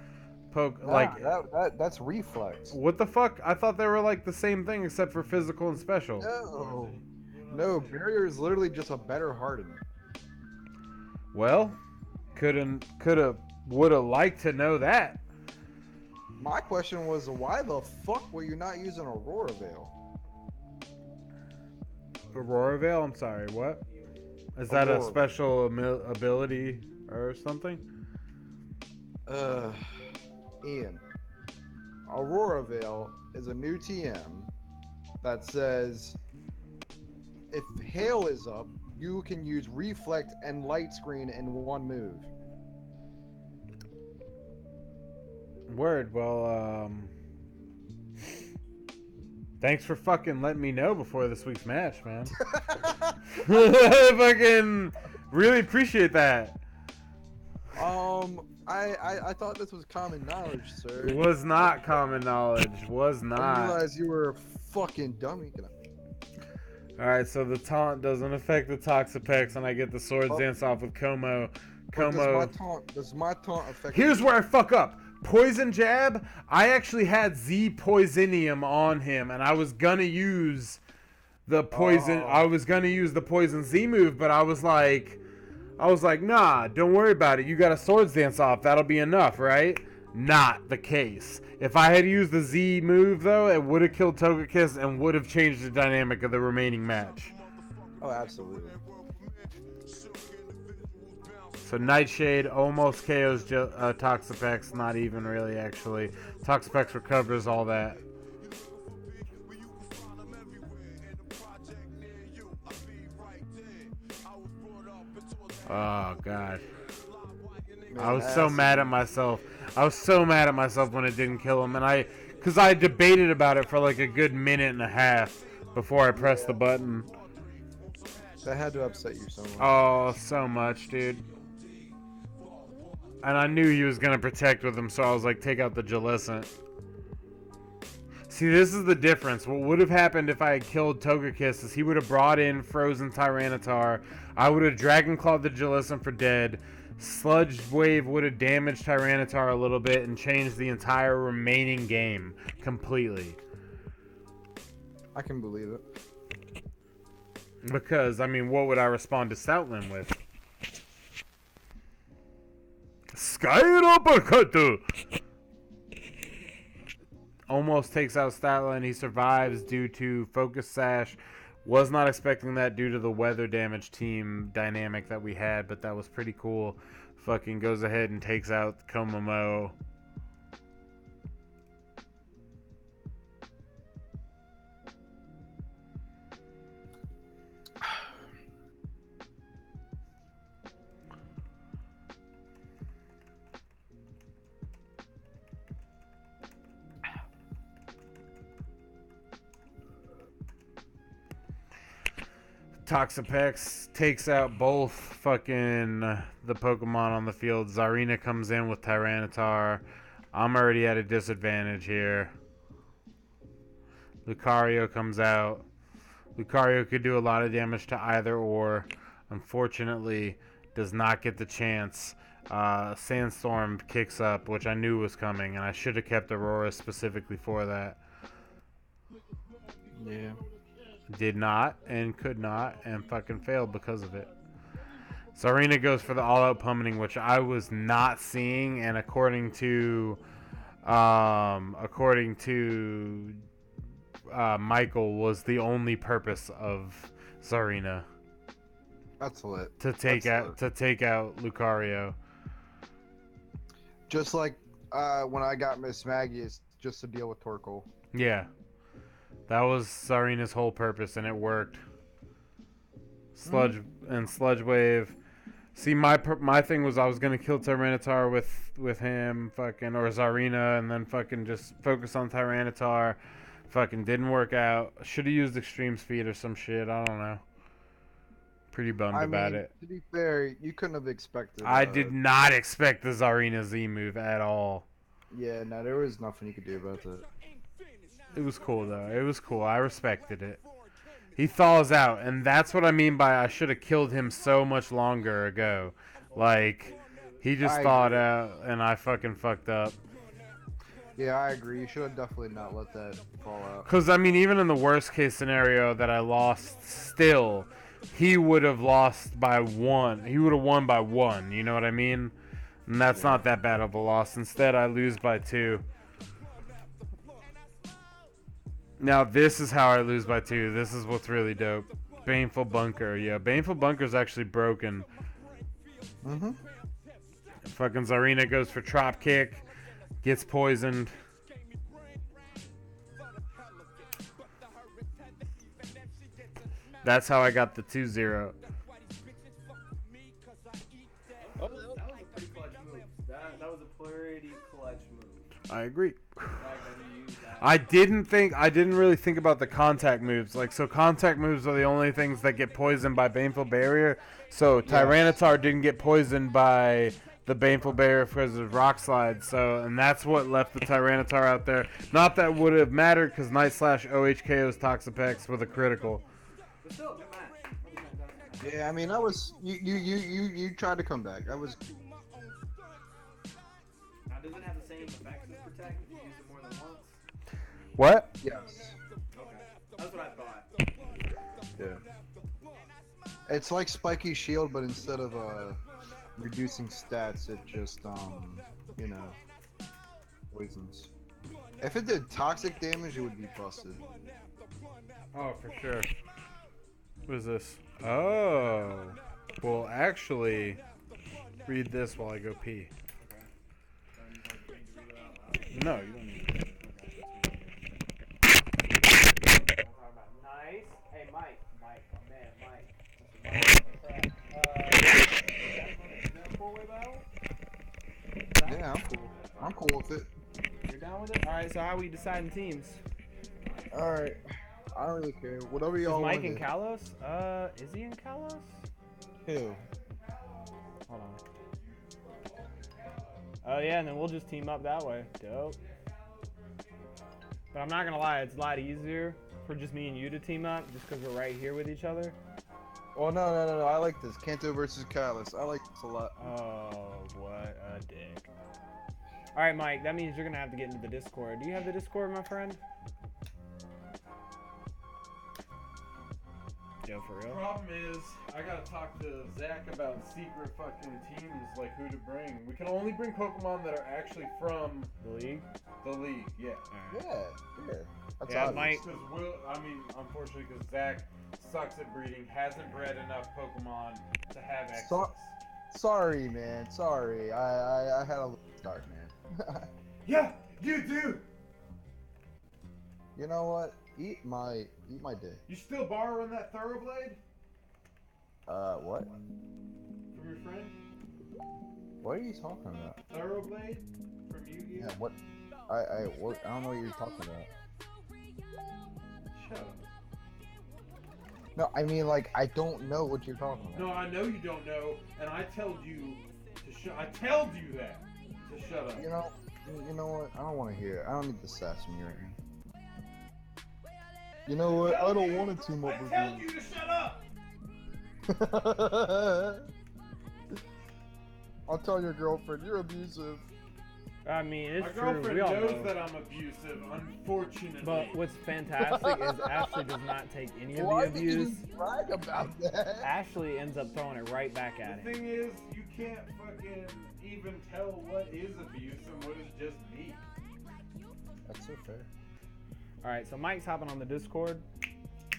poke. Nah, Like, that's reflex. what the fuck? I thought they were like the same thing except for physical and special. No, barrier is literally just a better harden. Well, coulda, woulda liked to know that. My question was, why the fuck were you not using Aurora Veil? Aurora Veil? I'm sorry, what? Is that a Aurora. special ability or something? Ian. Aurora Veil is a new TM that says if hail is up, you can use reflect and light screen in one move. Word. Well, thanks for fucking letting me know before this week's match, man. Fucking really appreciate that. I thought this was common knowledge, sir. It was not common knowledge. Was I not. realized you were a fucking dummy. Alright, so the taunt doesn't affect the Toxapex, and I get the Swords Oh. Dance off with Como. Does my taunt affect Here's where I fuck up. Poison Jab, I actually had Z Poisonium on him, and I was gonna use the poison. Oh. I was gonna use the Poison Z move, but I was like, nah, don't worry about it. You got a Swords Dance off. That'll be enough, right? Not the case. If I had used the Z move, though, it would have killed Togekiss and would have changed the dynamic of the remaining match. Oh, absolutely. So Nightshade almost KOs Toxapex, not even really, actually. Toxapex recovers all that. Oh, God. I was so mad at myself. I was so mad at myself when it didn't kill him, and because I debated about it for like a good minute and a half before I pressed the button. That had to upset you so much. Oh, so much, dude. And I knew he was gonna protect with him, so I was like, take out the Jellicent. See, this is the difference. What would have happened if I had killed Togekiss is he would have brought in Frozen Tyranitar. I would have Dragon Clawed the Jellicent for dead. Sludge Wave would have damaged Tyranitar a little bit and changed the entire remaining game completely. I can believe it. Because, I mean, what would I respond to Stoutland with? Sky Uppercut! Almost takes out Stoutland. He survives due to Focus Sash. Was not expecting that due to the weather damage team dynamic that we had, but that was pretty cool. Fucking goes ahead and takes out Komomo. Toxapex takes out both fucking the Pokemon on the field. Zarina comes in with Tyranitar. I'm already at a disadvantage here. Lucario comes out. Lucario could do a lot of damage to either or. Unfortunately, does not get the chance. Sandstorm kicks up, which I knew was coming, and I should have kept Aurora specifically for that. Yeah. Did not and could not and fucking failed because of it. Zarina goes for the all-out pummeling, which I was not seeing, and according to Michael, was the only purpose of Zarina That's lit. to take out Lucario. Just like when I got Miss Maggie, it's just to deal with Torkoal. Yeah, that was Zarina's whole purpose, and it worked. Sludge Wave. See, my thing was I was gonna kill Tyranitar with him, fucking, or Zarina, and then fucking just focus on Tyranitar. Fucking didn't work out. Should have used Extreme Speed or some shit. I don't know. Pretty bummed about it. To be fair, you couldn't have expected. I did not expect the Zarina Z move at all. Yeah, no, there was nothing you could do about that. It was cool though. It was cool. I respected it. He thaws out, and that's what I mean by I should have killed him so much longer ago. Like, he just I thawed agree. out, and I fucking fucked up. Yeah, I agree. You should have definitely not let that fall out. Because, I mean, even in the worst case scenario that I lost, still, he would have lost by 1. He would have won by 1, you know what I mean? And that's not that bad of a loss. Instead, I lose by 2. Now, this is how I lose by 2. This is what's really dope. Baneful Bunker. Yeah, Baneful Bunker's actually broken. Mm-hmm. Fucking Zarina goes for Trop Kick. Gets poisoned. That's how I got the 2-0. Oh, that was a pretty clutch move. That was a pretty clutch move. I agree. The fact that he used that. I didn't really think about the contact moves. Like, so contact moves are the only things that get poisoned by Baneful Barrier. So Tyranitar didn't get poisoned by the Baneful Barrier because of Rock Slide. So, and that's what left the Tyranitar out there. Not that would have mattered because Night Slash OHKO's Toxapex with a critical. But still, good match. Yeah, I mean, that was you tried to come back. That was Now, does it have the same effects as Protect if you use it more than once? What? yes. Okay. That's what I thought. Yeah. It's like Spiky Shield, but instead of reducing stats, it just you know, poisons. If it did toxic damage, it would be busted. Oh, for sure. What is this? Oh. Well, actually, read this while I go pee. No, you don't need to. Nice. Hey, Mike. Mike, my man, Mike. Is that a four-way battle? Yeah, I'm cool with it. You're down with it? Alright, so how are we deciding teams? All right, I don't really care. Whatever Is y'all want. Mike in Kalos? Is he in Kalos? Who? Hold on. Oh yeah, and then we'll just team up that way. Dope. But I'm not gonna lie, it's a lot easier for just me and you to team up, just because we're right here with each other. Oh no. I like this. Kanto versus Callus. I like this a lot. Oh, what a dick. Alright, Mike, that means you're gonna have to get into the Discord. Do you have the Discord, my friend? Yo, for real? Problem is, I gotta talk to Zach about secret fucking teams, like who to bring. We can only bring Pokemon that are actually from The league? the league, yeah. Yeah. That's Yeah, obvious. Mike. Unfortunately, because Zach sucks at breeding, hasn't bred enough Pokemon to have access. Sorry, man. Sorry. I had a little start, man. Yeah, you do! You know what? Eat my dick. You still borrowing that Thoroughblade What? from your friend? What are you talking about? Thoroughblade from Yu-Gi-Oh? Yeah, what? I don't know what you're talking about. Shut up. No, I mean, like, I don't know what you're talking about. No, I know you don't know, and I told you to shut. I told you that to shut up. You know what? I don't want to hear it. I don't need the sass from you right now. You know what? I don't want to team up with I told you to shut up. you. I'll tell your girlfriend you're abusive. I mean, it's My true. girlfriend We all knows know. that I'm abusive, unfortunately. But what's fantastic is Ashley does not take any of Why the did you abuse. brag about that? Ashley ends up throwing it right back at The him. thing is, you can't fucking even tell what is abuse and what is just me. That's so fair. Alright, so Mike's hopping on the Discord.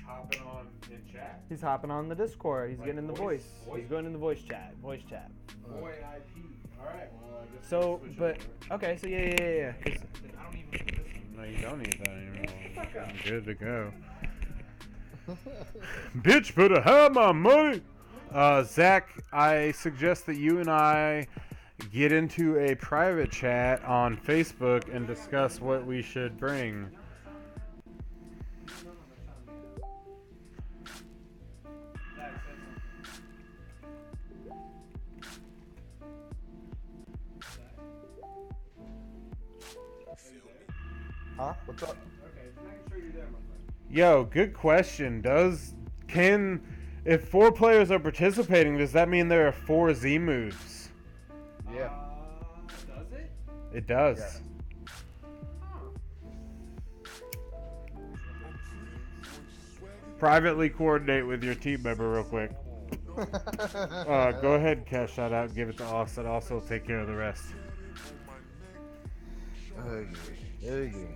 Hopping on in chat. He's hopping on the Discord. He's Like getting in the voice- voice. voice? He's going in the voice chat. Voice chat. Boy IP. Alright, well, I guess So, we'll switch but, over. okay, so yeah. 'Cause I don't even need this one. No, you don't need that anymore. I'm good to go. Bitch, better have my money. Zach, I suggest that you and I get into a private chat on Facebook and discuss what we should bring. Huh? What's up? Okay, Yo, good question. If 4 players are participating, does that mean there are 4 Z moves? Yeah. Does it? It does. Yeah. Privately coordinate with your team member real quick. Go ahead, cash that out. Give it to Offset. Also, take care of the rest. Okay.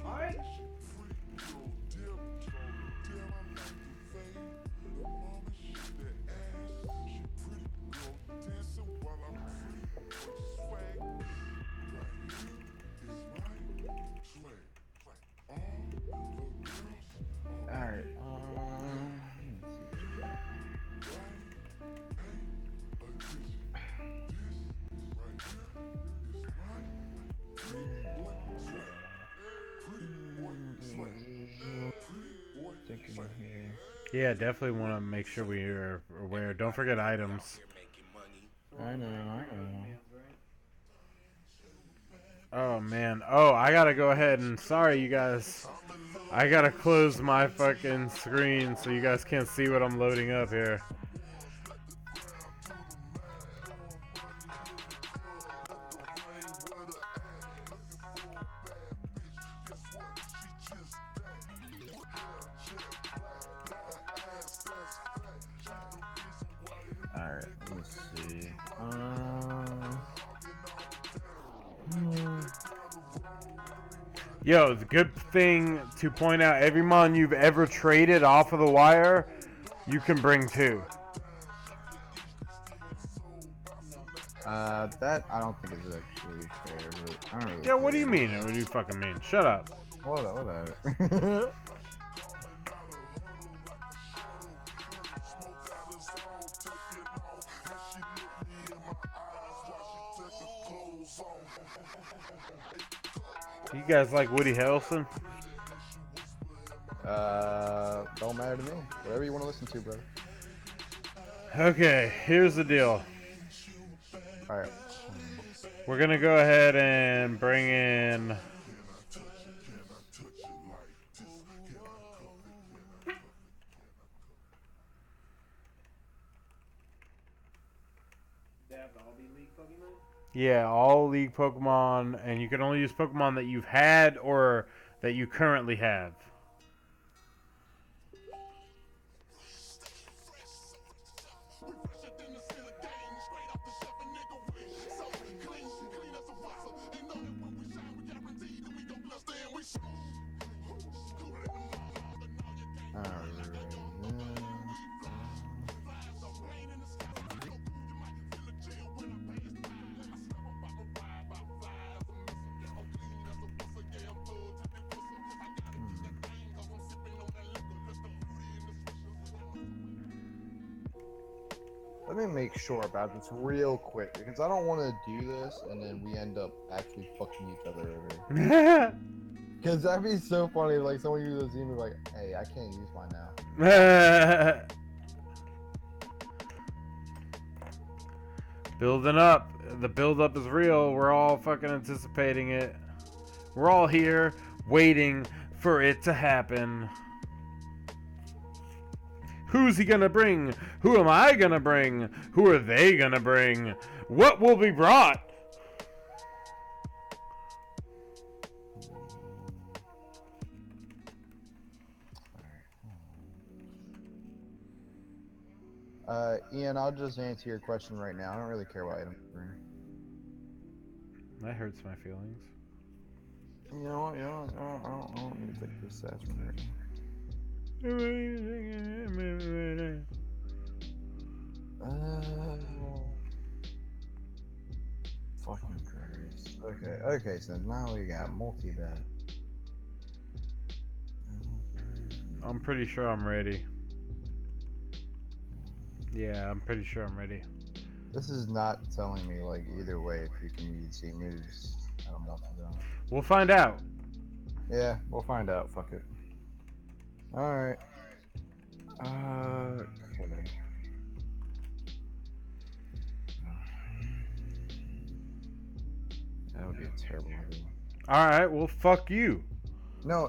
Alright. Alright. Yeah, definitely want to make sure we are aware. Don't forget items. I know. Oh, man. Oh, I gotta go ahead and... Sorry, you guys. I gotta close my fucking screen so you guys can't see what I'm loading up here. Alright, let's see. Yo, the good thing to point out, every mon you've ever traded off of the wire, you can bring 2. That I don't think is actually fair, but I don't really Yeah, what do care. you mean? What do you fucking mean? Shut up. Whatever. You guys like Woody Harrelson? Don't matter to me. Whatever you want to listen to, brother. Okay, here's the deal. Alright. We're gonna go ahead and bring in... They have to all be League Pokemon? Yeah, all League Pokemon, and you can only use Pokemon that you've had or that you currently have. Let me make sure about this real quick because I don't want to do this and then we end up actually fucking each other over. Because that'd be so funny. Like someone uses Zemu like, "Hey, I can't use mine now." Building up. The build up is real. We're all fucking anticipating it. We're all here waiting for it to happen. Who's he gonna bring? Who am I gonna bring? Who are they gonna bring? What will be brought? Ian, I'll just answer your question right now. I don't really care what item you bring. That hurts my feelings. You know what? I don't need to take this stats from there. Fucking Christ. Okay, so now we got multi-bet. I'm pretty sure I'm ready. Yeah, I'm pretty sure I'm ready. This is not telling me, like, either way if you can use C moves. I don't know if you don't. We'll find out. Yeah, we'll find out. Fuck it. Alright. Okay. That would be a terrible idea. All right, well, fuck you. No.